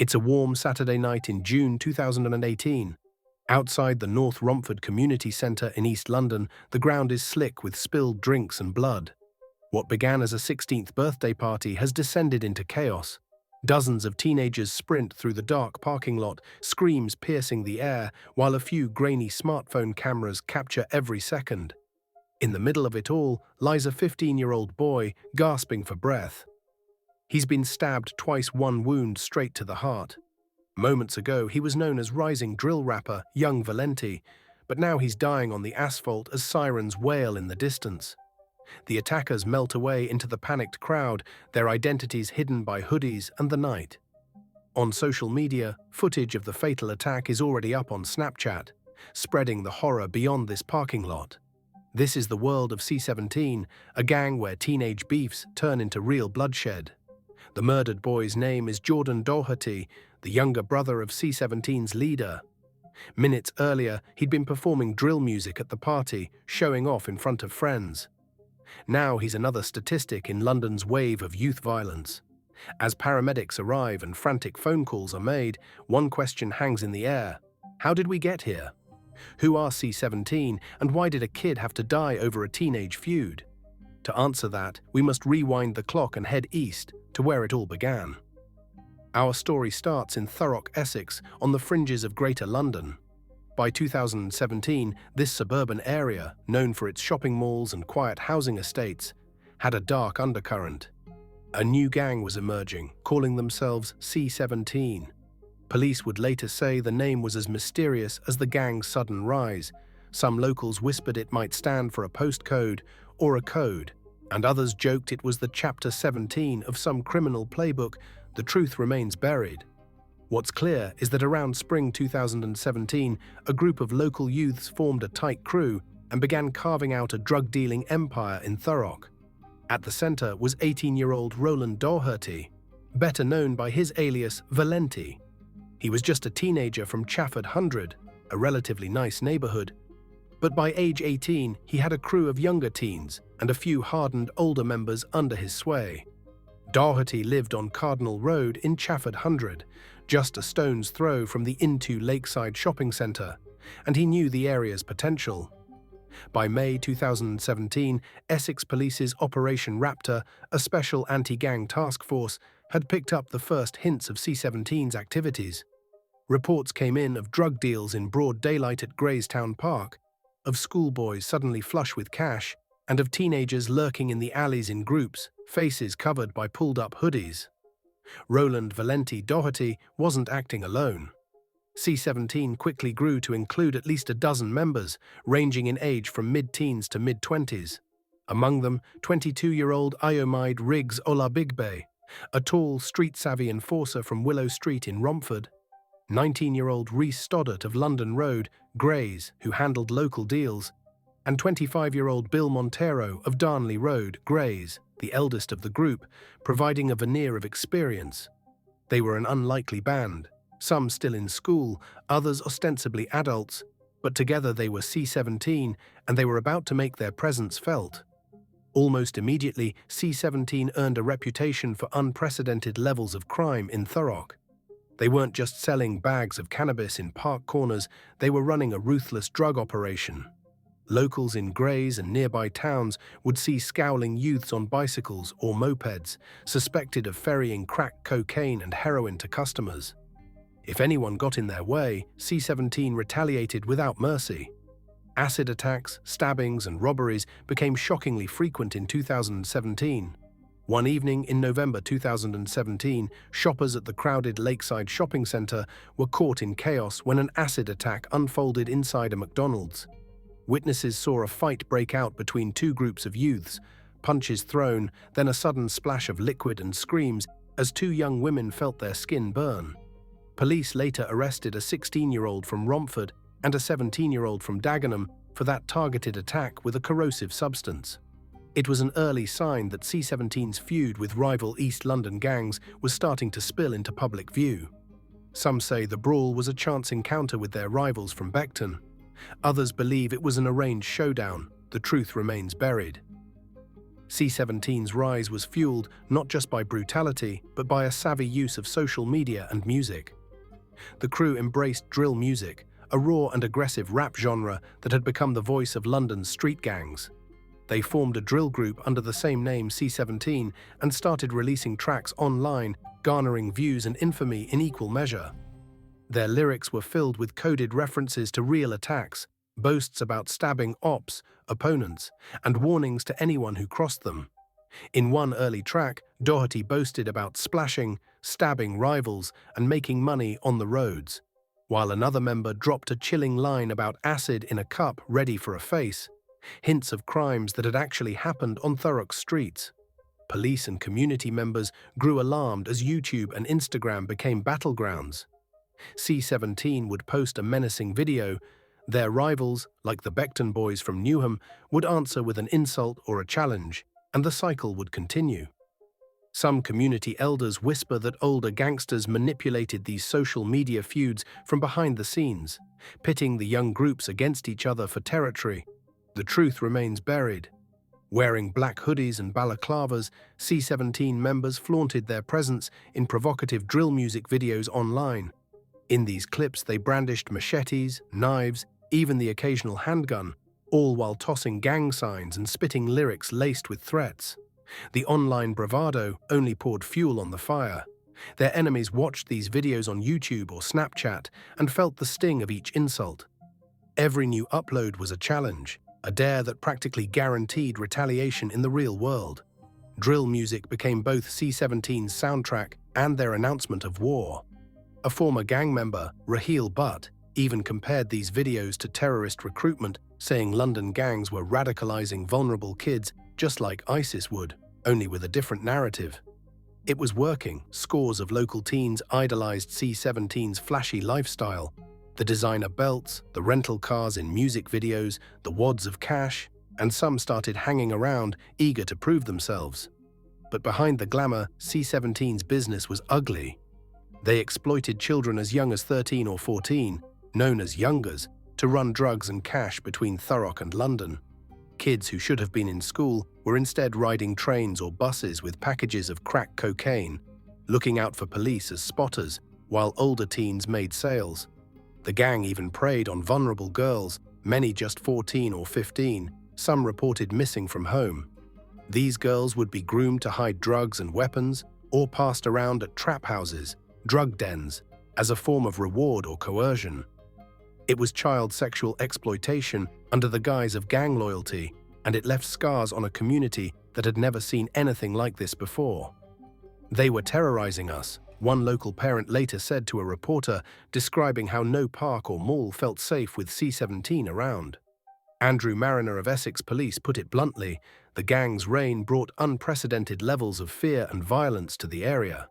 It's a warm Saturday night in June 2018. Outside the North Romford Community Centre in East London, the ground is slick with spilled drinks and blood. What began as a 16th birthday party has descended into chaos. Dozens of teenagers sprint through the dark parking lot, screams piercing the air, while a few grainy smartphone cameras capture every second. In the middle of it all lies a 15-year-old boy gasping for breath. He's been stabbed twice, one wound straight to the heart. Moments ago, he was known as rising drill rapper Young Valenti, but now he's dying on the asphalt as sirens wail in the distance. The attackers melt away into the panicked crowd, their identities hidden by hoodies and the night. On social media, footage of the fatal attack is already up on Snapchat, spreading the horror beyond this parking lot. This is the world of C17, a gang where teenage beefs turn into real bloodshed. The murdered boy's name is Jordan Doherty, the younger brother of C17's leader. Minutes earlier, he'd been performing drill music at the party, showing off in front of friends. Now he's another statistic in London's wave of youth violence. As paramedics arrive and frantic phone calls are made, one question hangs in the air. How did we get here? Who are C17, and why did a kid have to die over a teenage feud? To answer that, we must rewind the clock and head east, to where it all began. Our story starts in Thurrock, Essex, on the fringes of Greater London. By 2017, this suburban area, known for its shopping malls and quiet housing estates, had a dark undercurrent. A new gang was emerging, calling themselves C17. Police would later say the name was as mysterious as the gang's sudden rise. Some locals whispered it might stand for a postcode or a code, and others joked it was the Chapter 17 of some criminal playbook. The truth remains buried. What's clear is that around spring 2017, a group of local youths formed a tight crew and began carving out a drug-dealing empire in Thurrock. At the centre was 18-year-old Roland Doherty, better known by his alias Valenti. He was just a teenager from Chafford 100, a relatively nice neighbourhood. But by age 18, he had a crew of younger teens and a few hardened older members under his sway. Doherty lived on Cardinal Road in Chafford 100, just a stone's throw from the Into Lakeside shopping centre, and he knew the area's potential. By May 2017, Essex Police's Operation Raptor, a special anti-gang task force, had picked up the first hints of C17's activities. Reports came in of drug deals in broad daylight at Graystown Park, of schoolboys suddenly flush with cash, and of teenagers lurking in the alleys in groups, faces covered by pulled-up hoodies. Roland Valenti Doherty wasn't acting alone. C17 quickly grew to include at least a dozen members, ranging in age from mid-teens to mid-20s. Among them, 22-year-old Iomide Riggs Olabigbe, a tall, street-savvy enforcer from Willow Street in Romford, 19-year-old Rhys Stoddart of London Road, Grays, who handled local deals, and 25-year-old Bill Montero of Darnley Road, Grays, the eldest of the group, providing a veneer of experience. They were an unlikely band, some still in school, others ostensibly adults, but together they were C17 and they were about to make their presence felt. Almost immediately, C17 earned a reputation for unprecedented levels of crime in Thurrock. They weren't just selling bags of cannabis in park corners, they were running a ruthless drug operation. Locals in Grays and nearby towns would see scowling youths on bicycles or mopeds, suspected of ferrying crack cocaine and heroin to customers. If anyone got in their way, C17 retaliated without mercy. Acid attacks, stabbings, and robberies became shockingly frequent in 2017. One evening in November 2017, shoppers at the crowded Lakeside shopping centre were caught in chaos when an acid attack unfolded inside a McDonald's. Witnesses saw a fight break out between two groups of youths, punches thrown, then a sudden splash of liquid and screams as two young women felt their skin burn. Police later arrested a 16-year-old from Romford and a 17-year-old from Dagenham for that targeted attack with a corrosive substance. It was an early sign that C17's feud with rival East London gangs was starting to spill into public view. Some say the brawl was a chance encounter with their rivals from Beckton. Others believe it was an arranged showdown. The truth remains buried. C17's rise was fueled not just by brutality, but by a savvy use of social media and music. The crew embraced drill music, a raw and aggressive rap genre that had become the voice of London's street gangs. They formed a drill group under the same name, C17, and started releasing tracks online, garnering views and infamy in equal measure. Their lyrics were filled with coded references to real attacks, boasts about stabbing opponents, and warnings to anyone who crossed them. In one early track, Doherty boasted about splashing, stabbing rivals, and making money on the roads, while another member dropped a chilling line about acid in a cup ready for a face, hints of crimes that had actually happened on Thurrock's streets. Police and community members grew alarmed as YouTube and Instagram became battlegrounds. C17 would post a menacing video. Their rivals, like the Beckton boys from Newham, would answer with an insult or a challenge, and the cycle would continue. Some community elders whisper that older gangsters manipulated these social media feuds from behind the scenes, pitting the young groups against each other for territory. The truth remains buried. Wearing black hoodies and balaclavas, C17 members flaunted their presence in provocative drill music videos online. In these clips, they brandished machetes, knives, even the occasional handgun, all while tossing gang signs and spitting lyrics laced with threats. The online bravado only poured fuel on the fire. Their enemies watched these videos on YouTube or Snapchat and felt the sting of each insult. Every new upload was a challenge, a dare that practically guaranteed retaliation in the real world. Drill music became both C17's soundtrack and their announcement of war. A former gang member, Raheel Butt, even compared these videos to terrorist recruitment, saying London gangs were radicalizing vulnerable kids just like ISIS would, only with a different narrative. It was working. Scores of local teens idolized C17's flashy lifestyle. The designer belts, the rental cars in music videos, the wads of cash, and some started hanging around, eager to prove themselves. But behind the glamour, C17's business was ugly. They exploited children as young as 13 or 14, known as youngers, to run drugs and cash between Thurrock and London. Kids who should have been in school were instead riding trains or buses with packages of crack cocaine, looking out for police as spotters, while older teens made sales. The gang even preyed on vulnerable girls, many just 14 or 15, some reported missing from home. These girls would be groomed to hide drugs and weapons, or passed around at trap houses, drug dens, as a form of reward or coercion. It was child sexual exploitation under the guise of gang loyalty, and it left scars on a community that had never seen anything like this before. "They were terrorizing us," one local parent later said to a reporter, describing how no park or mall felt safe with C17 around. Andrew Mariner of Essex Police put it bluntly, the gang's reign brought unprecedented levels of fear and violence to the area.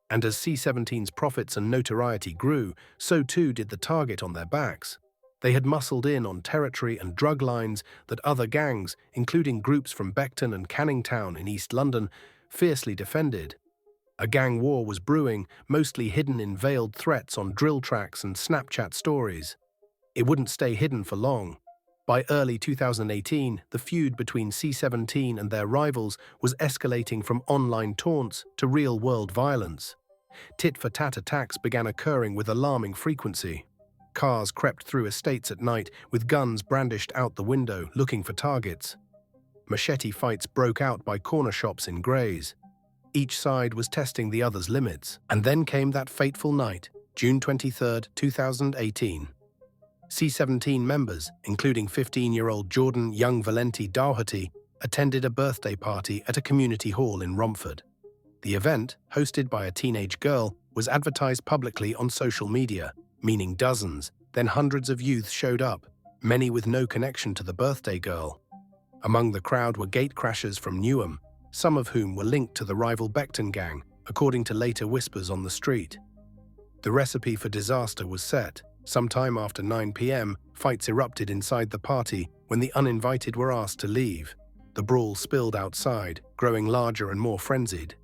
And as C17's profits and notoriety grew, so too did the target on their backs. They had muscled in on territory and drug lines that other gangs, including groups from Beckton and Canning Town in East London, fiercely defended. A gang war was brewing, mostly hidden in veiled threats on drill tracks and Snapchat stories. It wouldn't stay hidden for long. By early 2018, the feud between C17 and their rivals was escalating from online taunts to real-world violence. Tit-for-tat attacks began occurring with alarming frequency. Cars crept through estates at night with guns brandished out the window, looking for targets. Machete fights broke out by corner shops in Grays. Each side was testing the other's limits. And then came that fateful night, June 23, 2018. C17 members, including 15-year-old Jordan Young Valenti Doherty, attended a birthday party at a community hall in Romford. The event, hosted by a teenage girl, was advertised publicly on social media, meaning dozens, then hundreds of youths showed up, many with no connection to the birthday girl. Among the crowd were gatecrashers from Newham, some of whom were linked to the rival Beckton gang, according to later whispers on the street. The recipe for disaster was set. Sometime after 9 p.m, fights erupted inside the party when the uninvited were asked to leave. The brawl spilled outside, growing larger and more frenzied.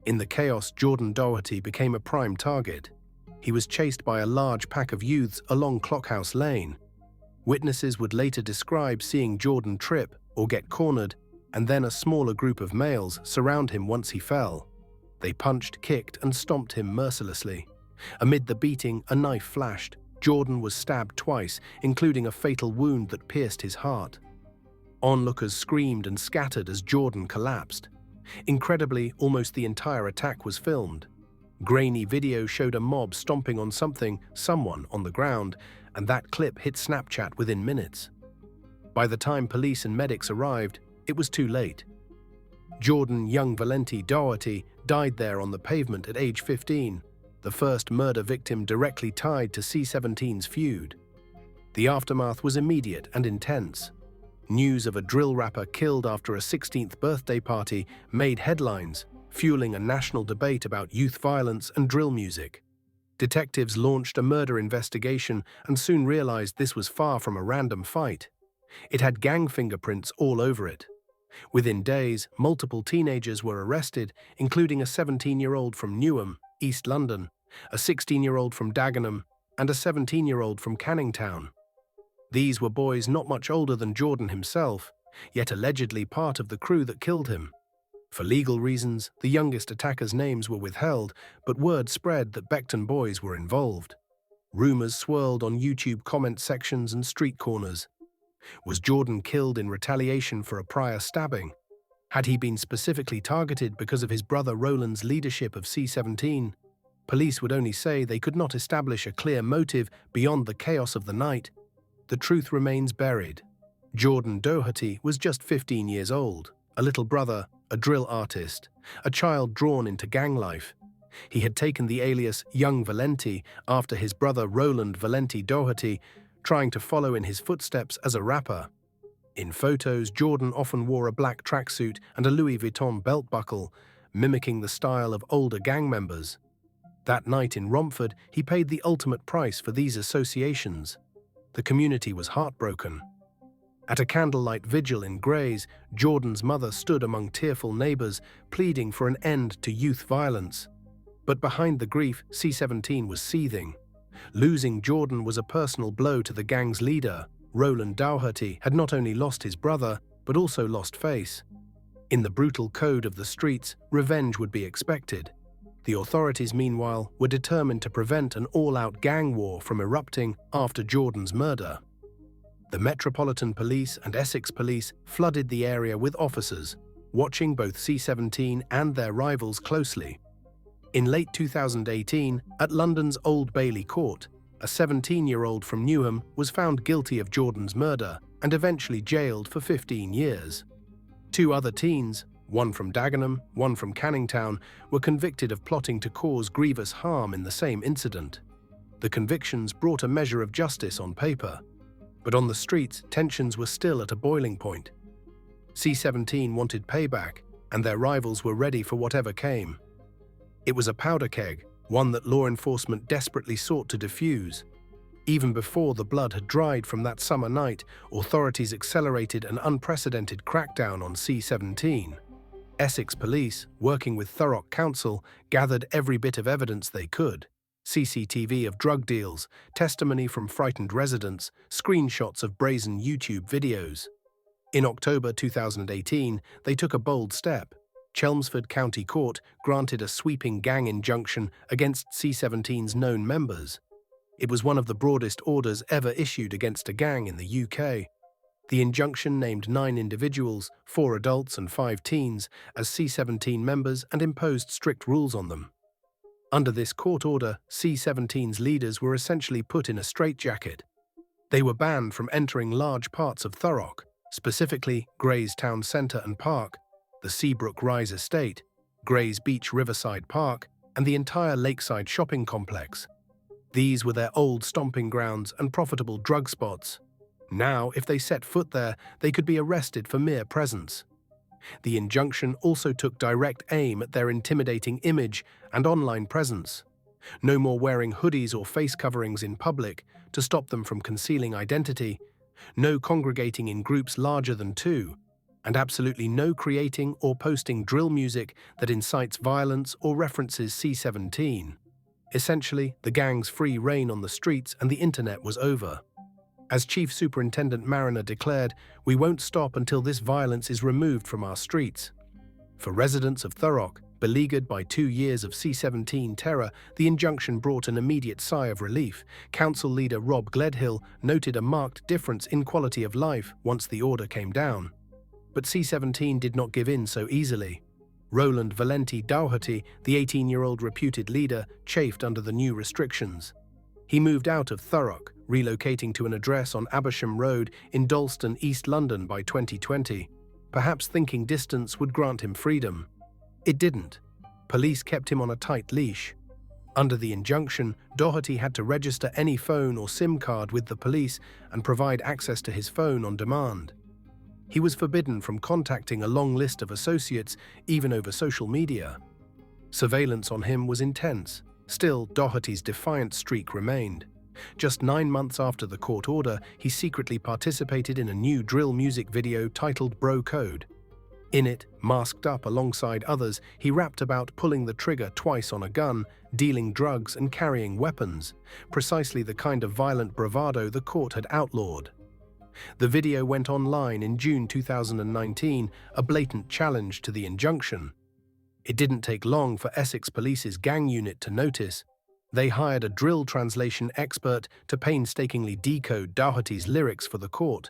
In the chaos, Jordan Doherty became a prime target. He was chased by a large pack of youths along Clockhouse Lane. Witnesses would later describe seeing Jordan trip or get cornered and then a smaller group of males surround him once he fell. They punched, kicked, and stomped him mercilessly. Amid the beating, a knife flashed. Jordan was stabbed twice, including a fatal wound that pierced his heart. Onlookers screamed and scattered as Jordan collapsed. Incredibly, almost the entire attack was filmed. Grainy video showed a mob stomping on someone on the ground, and that clip hit Snapchat within minutes. By the time police and medics arrived, it was too late. Jordan Young Valenti Doherty died there on the pavement at age 15, the first murder victim directly tied to C17's feud. The aftermath was immediate and intense. News of a drill rapper killed after a 16th birthday party made headlines, fueling a national debate about youth violence and drill music. Detectives launched a murder investigation and soon realized this was far from a random fight. It had gang fingerprints all over it. Within days, multiple teenagers were arrested, including a 17-year-old from Newham, East London, a 16-year-old from Dagenham, and a 17-year-old from Canning Town. These were boys not much older than Jordan himself, yet allegedly part of the crew that killed him. For legal reasons, the youngest attackers' names were withheld, but word spread that Beckton boys were involved. Rumors swirled on YouTube comment sections and street corners. Was Jordan killed in retaliation for a prior stabbing? Had he been specifically targeted because of his brother Roland's leadership of C17? Police would only say they could not establish a clear motive beyond the chaos of the night. The truth remains buried. Jordan Doherty was just 15 years old, a little brother, a drill artist, a child drawn into gang life. He had taken the alias Young Valenti after his brother Roland Valenti Doherty, trying to follow in his footsteps as a rapper. In photos, Jordan often wore a black tracksuit and a Louis Vuitton belt buckle, mimicking the style of older gang members. That night in Romford, he paid the ultimate price for these associations. The community was heartbroken. At a candlelight vigil in Grays, Jordan's mother stood among tearful neighbors, pleading for an end to youth violence. But behind the grief, C17 was seething. Losing Jordan was a personal blow to the gang's leader. Roland Doherty had not only lost his brother, but also lost face. In the brutal code of the streets, revenge would be expected. The authorities, meanwhile, were determined to prevent an all-out gang war from erupting after Jordan's murder. The Metropolitan Police and Essex Police flooded the area with officers, watching both C17 and their rivals closely. In late 2018, at London's Old Bailey Court, a 17-year-old from Newham was found guilty of Jordan's murder and eventually jailed for 15 years. Two other teens, one from Dagenham, one from Canning Town, were convicted of plotting to cause grievous harm in the same incident. The convictions brought a measure of justice on paper, but on the streets, tensions were still at a boiling point. C17 wanted payback, and their rivals were ready for whatever came. It was a powder keg, one that law enforcement desperately sought to defuse. Even before the blood had dried from that summer night, authorities accelerated an unprecedented crackdown on C17. Essex Police, working with Thurrock Council, gathered every bit of evidence they could. CCTV of drug deals, testimony from frightened residents, screenshots of brazen YouTube videos. In October 2018, they took a bold step. Chelmsford County Court granted a sweeping gang injunction against C17's known members. It was one of the broadest orders ever issued against a gang in the UK. The injunction named 9 individuals, 4 adults and 5 teens, as C17 members and imposed strict rules on them. Under this court order, C17's leaders were essentially put in a straitjacket. They were banned from entering large parts of Thurrock, specifically Grays Town Centre and Park, the Seabrook Rise Estate, Grays Beach Riverside Park, and the entire lakeside shopping complex. These were their old stomping grounds and profitable drug spots. Now, if they set foot there, they could be arrested for mere presence. The injunction also took direct aim at their intimidating image and online presence. No more wearing hoodies or face coverings in public to stop them from concealing identity, no congregating in groups larger than 2, and absolutely no creating or posting drill music that incites violence or references C17. Essentially, the gang's free reign on the streets and the internet was over. As Chief Superintendent Mariner declared, "We won't stop until this violence is removed from our streets." For residents of Thurrock, beleaguered by 2 years of C17 terror, the injunction brought an immediate sigh of relief. Council leader Rob Gledhill noted a marked difference in quality of life once the order came down. But C17 did not give in so easily. Roland Valenti Dougherty, the 18-year-old reputed leader, chafed under the new restrictions. He moved out of Thurrock, relocating to an address on Abersham Road in Dalston, East London by 2020, perhaps thinking distance would grant him freedom. It didn't. Police kept him on a tight leash. Under the injunction, Dougherty had to register any phone or SIM card with the police and provide access to his phone on demand. He was forbidden from contacting a long list of associates, even over social media. Surveillance on him was intense. Still, Dougherty's defiant streak remained. Just 9 months after the court order, he secretly participated in a new drill music video titled Bro Code. In it, masked up alongside others, he rapped about pulling the trigger twice on a gun, dealing drugs and carrying weapons, precisely the kind of violent bravado the court had outlawed. The video went online in June 2019, a blatant challenge to the injunction. It didn't take long for Essex Police's gang unit to notice. They hired a drill translation expert to painstakingly decode Dougherty's lyrics for the court,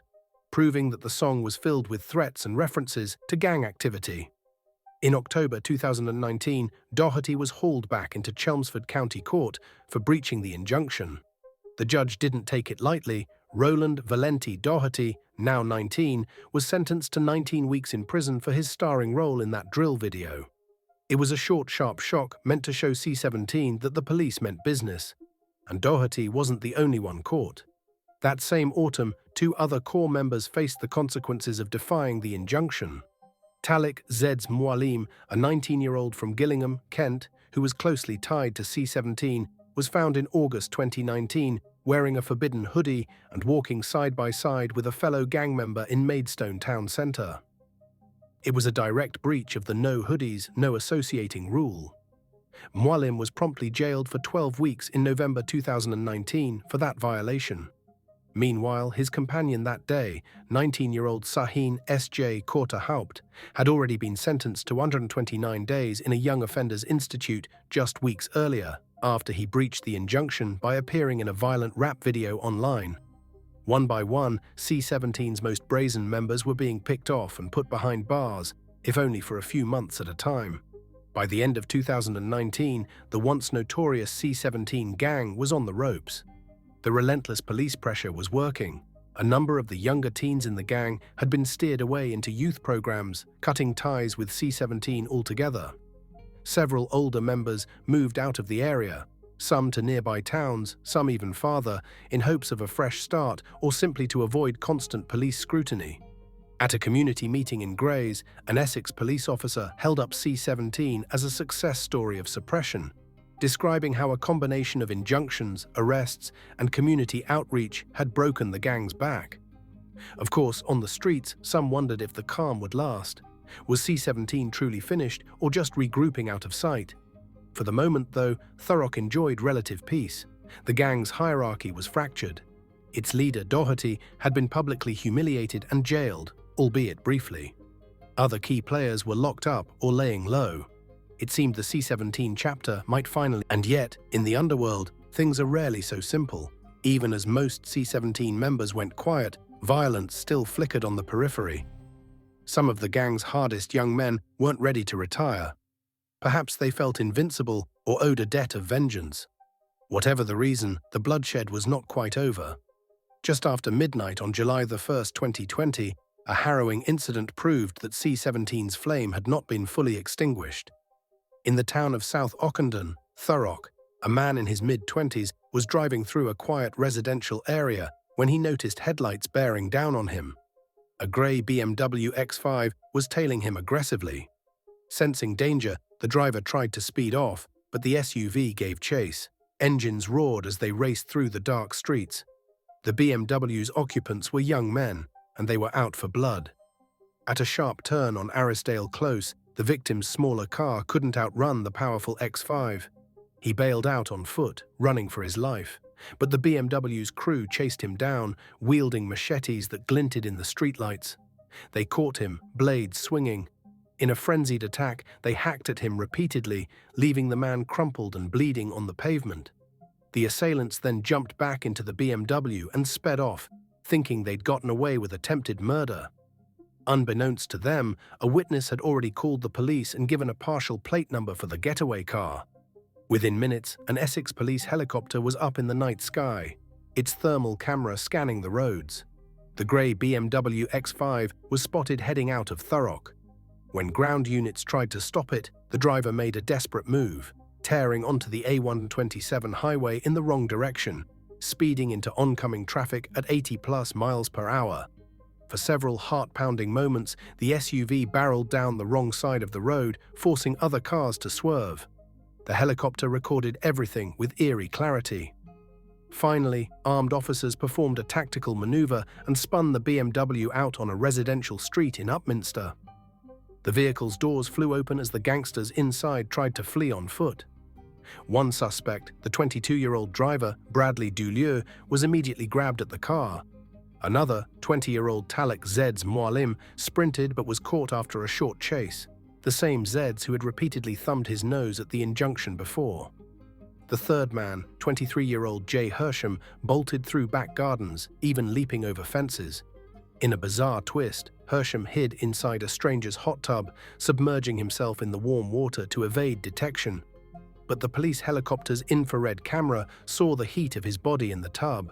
proving that the song was filled with threats and references to gang activity. In October 2019, Dougherty was hauled back into Chelmsford County Court for breaching the injunction. The judge didn't take it lightly. Roland Valenti Dougherty, now 19, was sentenced to 19 weeks in prison for his starring role in that drill video. It was a short, sharp shock meant to show C17 that the police meant business. And Dougherty wasn't the only one caught. That same autumn, 2 other core members faced the consequences of defying the injunction. Talik Zeds Mualim, a 19-year-old from Gillingham, Kent, who was closely tied to C17, was found in August 2019 wearing a forbidden hoodie and walking side by side with a fellow gang member in Maidstone town centre. It was a direct breach of the no hoodies, no associating rule. Mualim was promptly jailed for 12 weeks in November 2019 for that violation. Meanwhile, his companion that day, 19-year-old Sahin S.J. Korta Haupt, had already been sentenced to 129 days in a Young Offenders Institute just weeks earlier, after he breached the injunction by appearing in a violent rap video online. One by one, C17's most brazen members were being picked off and put behind bars, if only for a few months at a time. By the end of 2019, the once notorious C17 gang was on the ropes. The relentless police pressure was working. A number of the younger teens in the gang had been steered away into youth programs, cutting ties with C17 altogether. Several older members moved out of the area, some to nearby towns, some even farther, in hopes of a fresh start or simply to avoid constant police scrutiny. At a community meeting in Grays, an Essex police officer held up C17 as a success story of suppression, describing how a combination of injunctions, arrests, and community outreach had broken the gang's back. Of course, on the streets, some wondered if the calm would last. Was C17 truly finished, or just regrouping out of sight? For the moment, though, Thurrock enjoyed relative peace. The gang's hierarchy was fractured. Its leader, Dougherty, had been publicly humiliated and jailed, albeit briefly. Other key players were locked up or laying low. It seemed the C17 chapter might finally, and yet, in the underworld, things are rarely so simple. Even as most C17 members went quiet, violence still flickered on the periphery. Some of the gang's hardest young men weren't ready to retire. Perhaps they felt invincible or owed a debt of vengeance. Whatever the reason, the bloodshed was not quite over. Just after midnight on July 1st, 2020, a harrowing incident proved that C17's flame had not been fully extinguished. In the town of South Ockendon, Thurrock, a man in his mid-20s was driving through a quiet residential area when he noticed headlights bearing down on him. A grey BMW X5 was tailing him aggressively. Sensing danger, the driver tried to speed off, but the SUV gave chase. Engines roared as they raced through the dark streets. The BMW's occupants were young men, and they were out for blood. At a sharp turn on Arrisdale Close, the victim's smaller car couldn't outrun the powerful X5. He bailed out on foot, running for his life. But the BMW's crew chased him down, wielding machetes that glinted in the streetlights. They caught him, blades swinging. In a frenzied attack, they hacked at him repeatedly, leaving the man crumpled and bleeding on the pavement. The assailants then jumped back into the BMW and sped off, thinking they'd gotten away with attempted murder. Unbeknownst to them, a witness had already called the police and given a partial plate number for the getaway car. Within minutes, an Essex police helicopter was up in the night sky, its thermal camera scanning the roads. The grey BMW X5 was spotted heading out of Thurrock. When ground units tried to stop it, the driver made a desperate move, tearing onto the A127 highway in the wrong direction, speeding into oncoming traffic at 80+ miles per hour. For several heart-pounding moments, the SUV barreled down the wrong side of the road, forcing other cars to swerve. The helicopter recorded everything with eerie clarity. Finally, armed officers performed a tactical maneuver and spun the BMW out on a residential street in Upminster. The vehicle's doors flew open as the gangsters inside tried to flee on foot. One suspect, the 22-year-old driver, Bradley Dulieu, was immediately grabbed at the car. Another, 20-year-old Talik Zeds Mualim, sprinted but was caught after a short chase, the same Zeds who had repeatedly thumbed his nose at the injunction before. The third man, 23-year-old Jay Hersham, bolted through back gardens, even leaping over fences. In a bizarre twist, Hersham hid inside a stranger's hot tub, submerging himself in the warm water to evade detection. But the police helicopter's infrared camera saw the heat of his body in the tub.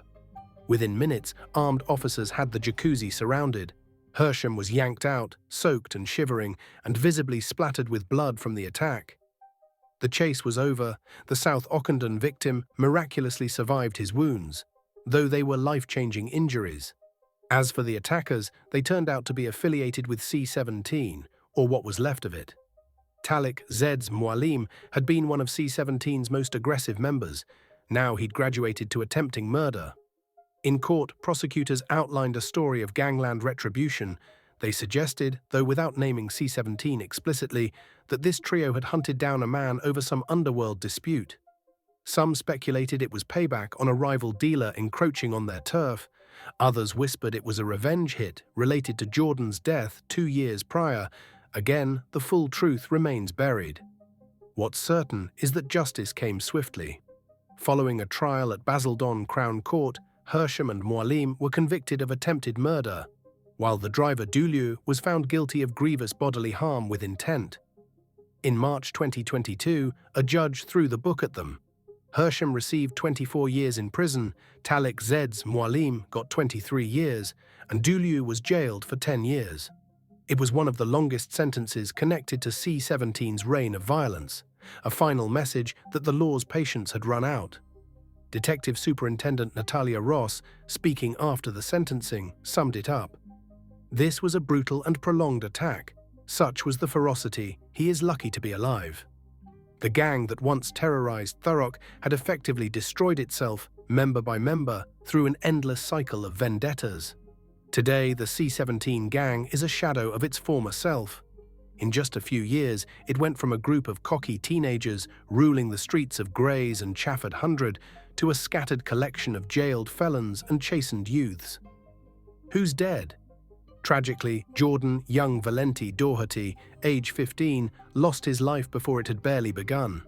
Within minutes, armed officers had the jacuzzi surrounded. Hersham was yanked out, soaked and shivering, and visibly splattered with blood from the attack. The chase was over. The South Ockendon victim miraculously survived his wounds, though they were life-changing injuries. As for the attackers, they turned out to be affiliated with C17, or what was left of it. Talik Zeds Mualim had been one of C17's most aggressive members. Now he'd graduated to attempting murder. In court, prosecutors outlined a story of gangland retribution. They suggested, though without naming C17 explicitly, that this trio had hunted down a man over some underworld dispute. Some speculated it was payback on a rival dealer encroaching on their turf. Others whispered it was a revenge hit related to Jordan's death 2 years prior. Again, the full truth remains buried. What's certain is that justice came swiftly. Following a trial at Basildon Crown Court, Hersham and Mualim were convicted of attempted murder, while the driver Dulieu was found guilty of grievous bodily harm with intent. In March 2022, a judge threw the book at them. Hersham received 24 years in prison, Talik Zeds Mualim got 23 years, and Dulieu was jailed for 10 years. It was one of the longest sentences connected to C17's reign of violence, a final message that the law's patience had run out. Detective Superintendent Natalia Ross, speaking after the sentencing, summed it up. This was a brutal and prolonged attack. Such was the ferocity, he is lucky to be alive. The gang that once terrorized Thurrock had effectively destroyed itself, member by member, through an endless cycle of vendettas. Today, the C17 gang is a shadow of its former self. In just a few years, it went from a group of cocky teenagers ruling the streets of Grays and Chafford Hundred to a scattered collection of jailed felons and chastened youths. Who's dead? Tragically, Jordan Young Valenti Doherty, age 15, lost his life before it had barely begun.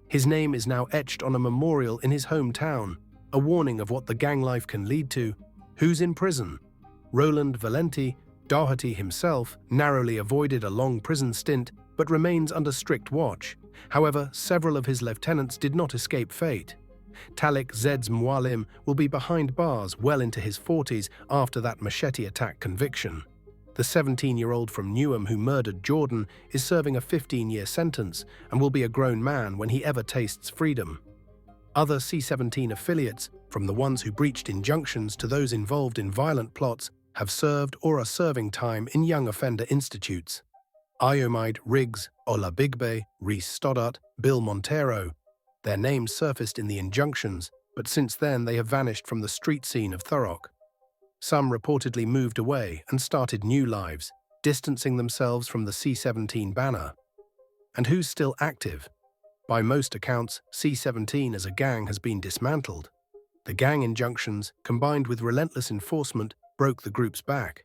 His name is now etched on a memorial in his hometown, a warning of what the gang life can lead to. Who's in prison? Roland Valenti, Doherty himself, narrowly avoided a long prison stint but remains under strict watch. However, several of his lieutenants did not escape fate. Talik Zeds Mualim will be behind bars well into his 40s after that machete attack conviction. The 17-year-old from Newham who murdered Jordan is serving a 15-year sentence and will be a grown man when he ever tastes freedom. Other C17 affiliates, from the ones who breached injunctions to those involved in violent plots, have served or are serving time in young offender institutes. Iomide Riggs, Ola Bigbe, Reese Stoddart, Bill Montero. Their names surfaced in the injunctions, but since then they have vanished from the street scene of Thurrock. Some reportedly moved away and started new lives, distancing themselves from the C17 banner. And who's still active? By most accounts, C17 as a gang has been dismantled. The gang injunctions, combined with relentless enforcement, broke the group's back.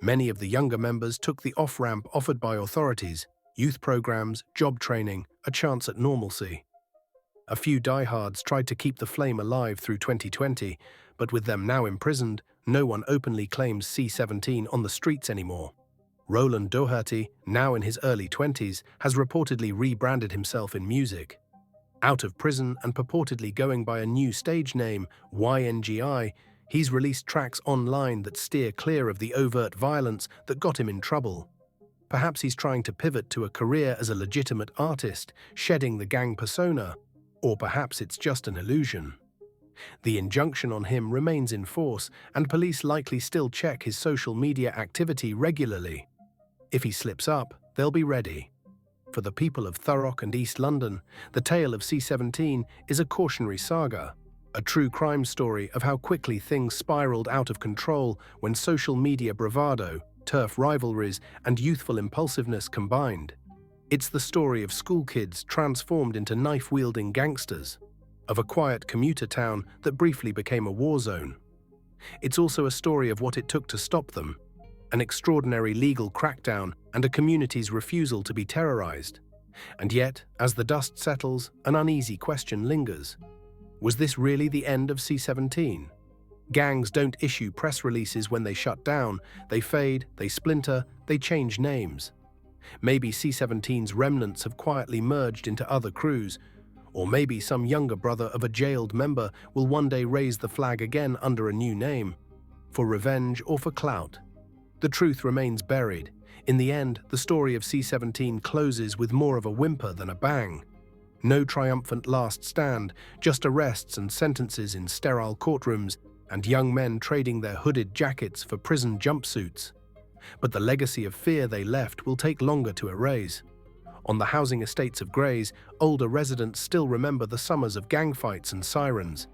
Many of the younger members took the off-ramp offered by authorities: youth programs, job training, a chance at normalcy. A few diehards tried to keep the flame alive through 2020, but with them now imprisoned, no one openly claims C17 on the streets anymore. Roland Doherty, now in his early 20s, has reportedly rebranded himself in music. Out of prison and purportedly going by a new stage name, YNGI, he's released tracks online that steer clear of the overt violence that got him in trouble. Perhaps he's trying to pivot to a career as a legitimate artist, shedding the gang persona. Or perhaps it's just an illusion. The injunction on him remains in force, and police likely still check his social media activity regularly. If he slips up, they'll be ready. For the people of Thurrock and East London, the tale of C17 is a cautionary saga, a true crime story of how quickly things spiraled out of control when social media bravado, turf rivalries, and youthful impulsiveness combined. It's the story of school kids transformed into knife-wielding gangsters, of a quiet commuter town that briefly became a war zone. It's also a story of what it took to stop them: an extraordinary legal crackdown and a community's refusal to be terrorized. And yet, as the dust settles, an uneasy question lingers. Was this really the end of C17? Gangs don't issue press releases when they shut down. They fade, they splinter, they change names. Maybe C17's remnants have quietly merged into other crews, or maybe some younger brother of a jailed member will one day raise the flag again under a new name, for revenge or for clout. The truth remains buried. In the end, the story of C17 closes with more of a whimper than a bang. No triumphant last stand, just arrests and sentences in sterile courtrooms, and young men trading their hooded jackets for prison jumpsuits. But the legacy of fear they left will take longer to erase. On the housing estates of Grays, older residents still remember the summers of gang fights and sirens.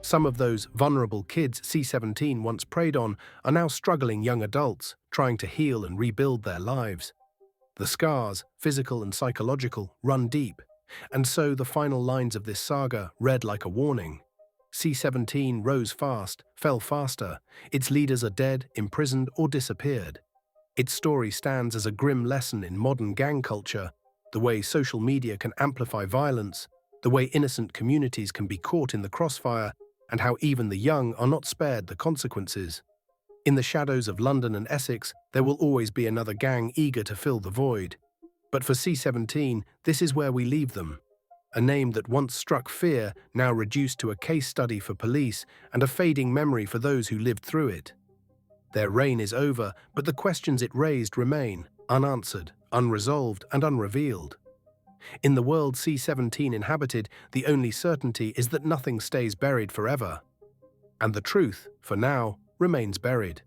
Some of those vulnerable kids C17 once preyed on are now struggling young adults, trying to heal and rebuild their lives. The scars, physical and psychological, run deep, and so the final lines of this saga read like a warning. C17 rose fast, fell faster. Its leaders are dead, imprisoned, or disappeared. Its story stands as a grim lesson in modern gang culture, the way social media can amplify violence, the way innocent communities can be caught in the crossfire, and how even the young are not spared the consequences. In the shadows of London and Essex, there will always be another gang eager to fill the void. But for C17, this is where we leave them. A name that once struck fear, now reduced to a case study for police and a fading memory for those who lived through it. Their reign is over, but the questions it raised remain, unanswered, unresolved, and unrevealed. In the world C17 inhabited, the only certainty is that nothing stays buried forever. And the truth, for now, remains buried.